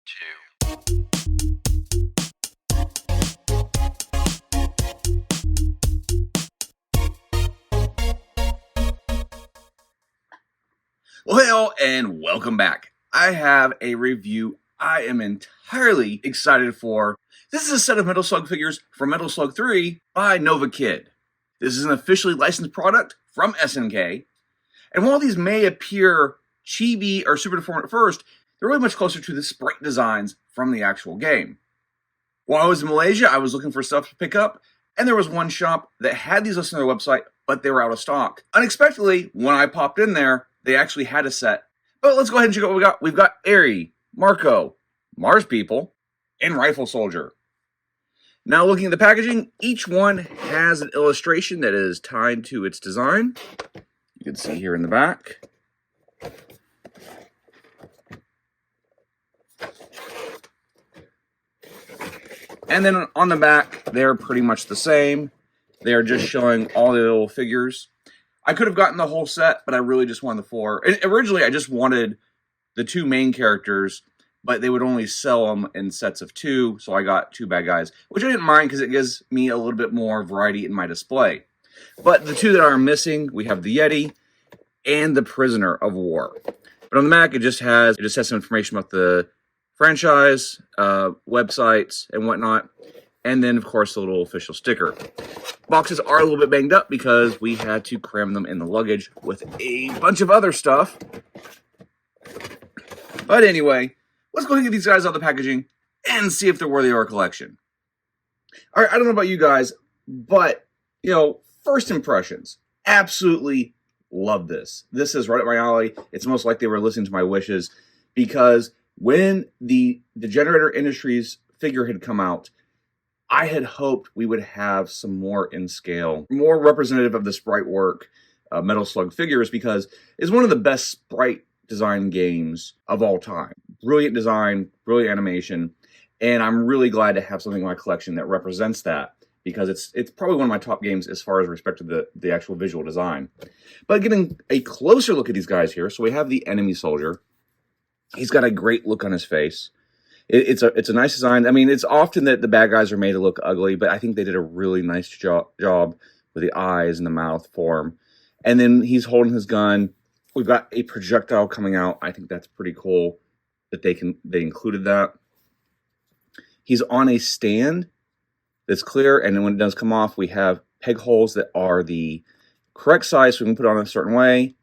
2. Well, hello and welcome back. I have a review I am entirely excited for. This is a set of Metal Slug figures from Metal Slug 3 by Nova Kid. This is an officially licensed product from SNK. And while these may appear chibi or super deformed at first, they're really much closer to the sprite designs from the actual game. While I was in Malaysia, I was looking for stuff to pick up, and there was one shop that had these listed on their website, but they were out of stock. Unexpectedly, when I popped in there, they actually had a set. But let's go ahead and check out what we got. We've got Airy, Marko, Mars People, and Rifle Soldier. Now looking at the packaging, each one has an illustration that is tied to its design. You can see here in the back. And then on the back, they're pretty much the same. They're just showing all the little figures. I could have gotten the whole set, but I really just wanted the 4. And originally, I just wanted the 2 main characters, but they would only sell them in sets of 2, so I got 2 bad guys, which I didn't mind because it gives me a little bit more variety in my display. But the 2 that are missing, we have the Yeti and the Prisoner of War. But on the back, it just has some information about the franchise, websites, and whatnot. And then, of course, the little official sticker. Boxes are a little bit banged up because we had to cram them in the luggage with a bunch of other stuff. But anyway, let's go ahead and get these guys out of the packaging and see if they're worthy of our collection. All right, I don't know about you guys, but, first impressions. Absolutely love this. This is right up my alley. It's almost like they were listening to my wishes because when the Degenerator Industries figure had come out, I had hoped we would have some more in scale, more representative of the sprite work Metal Slug figures, because it's one of the best sprite design games of all time. Brilliant design, brilliant animation, and I'm really glad to have something in my collection that represents that, because it's probably one of my top games as far as respect to the actual visual design. But getting a closer look at these guys here, so we have the enemy soldier. He's got a great look on his face. It's a nice design. I mean, it's often that the bad guys are made to look ugly, but I think they did a really nice job with the eyes and the mouth form. And then he's holding his gun. We've got a projectile coming out. I think that's pretty cool that they included that. He's on a stand that's clear, and then when it does come off, we have peg holes that are the correct size, so we can put it on a certain way.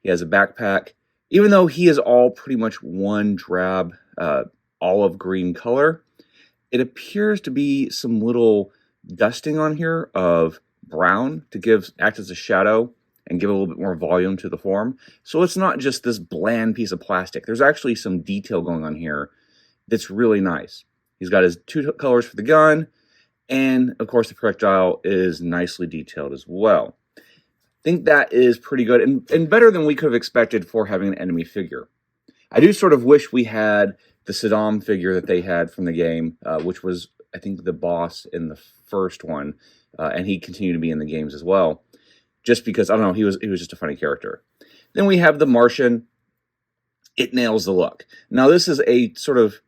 He has a backpack. Even though he is all pretty much one drab olive green color, it appears to be some little dusting on here of brown to act as a shadow and give a little bit more volume to the form. So it's not just this bland piece of plastic. There's actually some detail going on here that's really nice. He's got his 2 colors for the gun, and of course the projectile is nicely detailed as well. I think that is pretty good and better than we could have expected for having an enemy figure. I do sort of wish we had the Saddam figure that they had from the game, which was, I think, the boss in the first one, and he continued to be in the games as well, just because, I don't know, he was just a funny character. Then we have the Martian. It nails the look. Now, this is a sort of,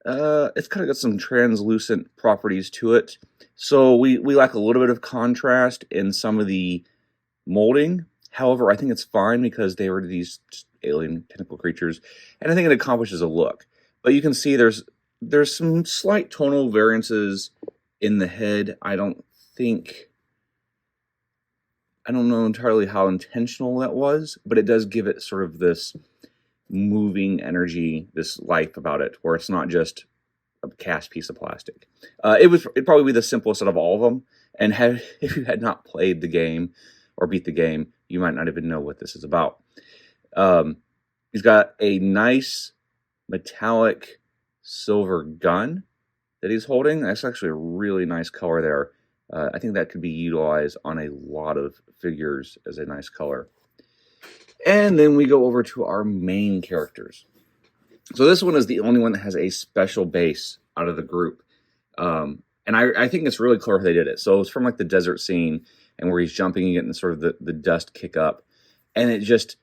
it's kind of got some translucent properties to it, so we lack a little bit of contrast in some of the molding. However, I think it's fine because they were these alien tentacle creatures, and I think it accomplishes a look. But you can see there's some slight tonal variances in the head. I don't know entirely how intentional that was, but it does give it sort of this moving energy, this life about it, where it's not just a cast piece of plastic. It'd probably be the simplest out of all of them, and if you had not played the game or beat the game, you might not even know what this is about. He's got a nice metallic silver gun that he's holding. That's actually a really nice color there. I think that could be utilized on a lot of figures as a nice color. And then we go over to our main characters. So this one is the only one that has a special base out of the group. And I think it's really clever how they did it. So it's from like the desert scene and where he's jumping and getting sort of the dust kick up. And it just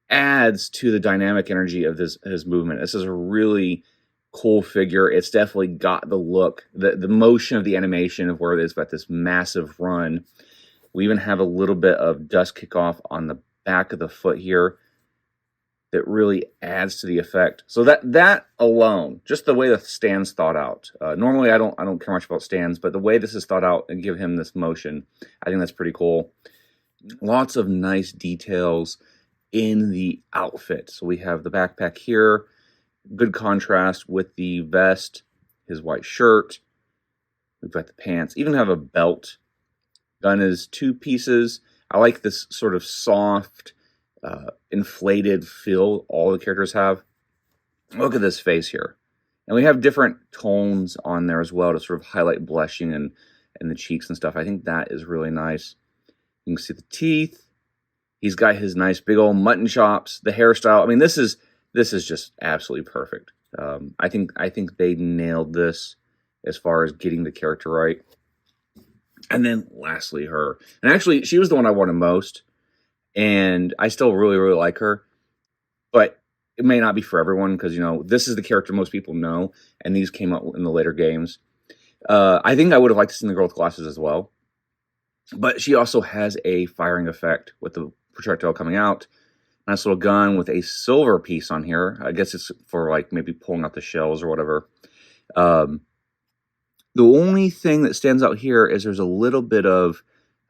adds to the dynamic energy of his movement. This is a really cool figure. It's definitely got the look, the motion of the animation of where it's got this massive run. We even have a little bit of dust kickoff on the back of the foot here that really adds to the effect. So that alone, just the way the stand's thought out. Normally I don't care much about stands, but the way this is thought out and give him this motion, I think that's pretty cool. Lots of nice details in the outfit. So we have the backpack here, good contrast with the vest, his white shirt. We've got the pants, even have a belt. Gun is 2 pieces. I like this sort of soft, inflated feel all the characters have. Look at this face here. And we have different tones on there as well to sort of highlight blushing and the cheeks and stuff. I think that is really nice. You can see the teeth. He's got his nice big old mutton chops, the hairstyle. I mean, this is just absolutely perfect. I think they nailed this as far as getting the character right. And then lastly, her. And actually, she was the one I wanted most. And I still really, really like her. But it may not be for everyone because, you know, this is the character most people know. And these came out in the later games. I think I would have liked to see the girl with glasses as well. But she also has a firing effect with the projectile coming out. Nice little gun with a silver piece on here. I guess it's for like maybe pulling out the shells or whatever. The only thing that stands out here is there's a little bit of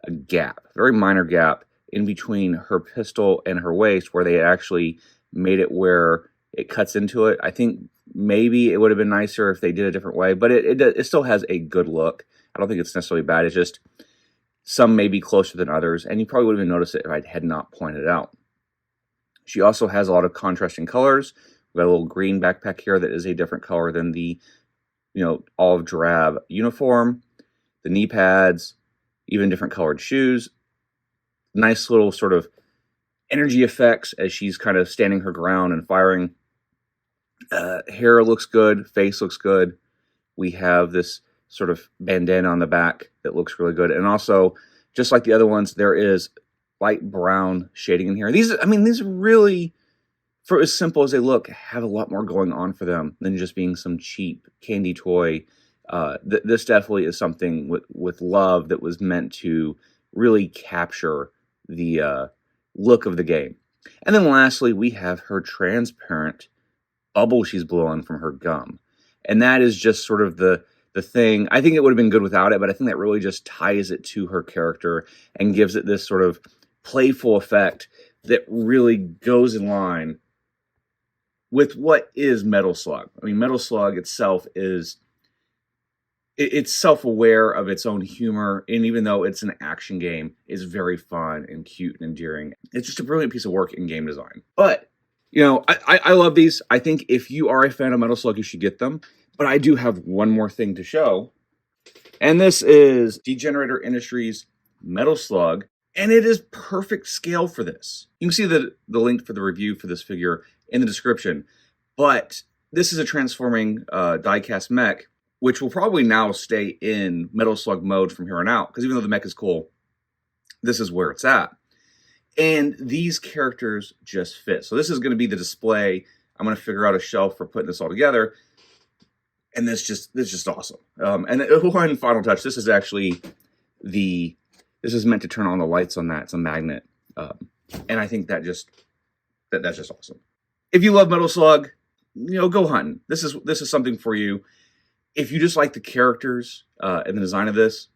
a gap, a very minor gap in between her pistol and her waist where they actually made it where it cuts into it. I think maybe it would have been nicer if they did a different way, but it still has a good look. I don't think it's necessarily bad. It's just some may be closer than others, and you probably would have noticed it if I had not pointed it out. She also has a lot of contrasting colors. We've got a little green backpack here that is a different color than the, you know, olive drab uniform. The knee pads, even different colored shoes. Nice little sort of energy effects as she's kind of standing her ground and firing. Hair looks good. Face looks good. We have this sort of bandana on the back that looks really good. And also, just like the other ones, there is light brown shading in here. These really, for as simple as they look, have a lot more going on for them than just being some cheap candy toy. This definitely is something with love that was meant to really capture the look of the game. And then lastly, we have her transparent bubble she's blowing from her gum. And that is just sort of the thing. I think it would have been good without it, but I think that really just ties it to her character and gives it this sort of playful effect that really goes in line with what is Metal Slug. I mean, Metal Slug itself is, it's self-aware of its own humor, and even though it's an action game, it's very fun and cute and endearing. It's just a brilliant piece of work in game design. But, you know, I love these. I think if you are a fan of Metal Slug, you should get them. But I do have one more thing to show. And this is Degenerator Industries Metal Slug. And it is perfect scale for this. You can see the link for the review for this figure in the description. But this is a transforming die-cast mech, which will probably now stay in Metal Slug mode from here on out. Because even though the mech is cool, this is where it's at. And these characters just fit. So this is going to be the display. I'm going to figure out a shelf for putting this all together. And this is just awesome. And one final touch. This is actually this is meant to turn on the lights on that. It's a magnet. And I think that's just awesome. If you love Metal Slug, you know, go hunting. This is something for you. If you just like the characters and the design of this,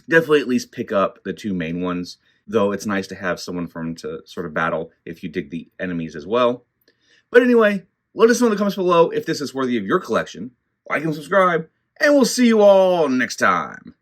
definitely at least pick up the 2 main ones. Though it's nice to have someone for them to sort of battle if you dig the enemies as well. But anyway, let us know in the comments below if this is worthy of your collection. Like and subscribe, and we'll see you all next time.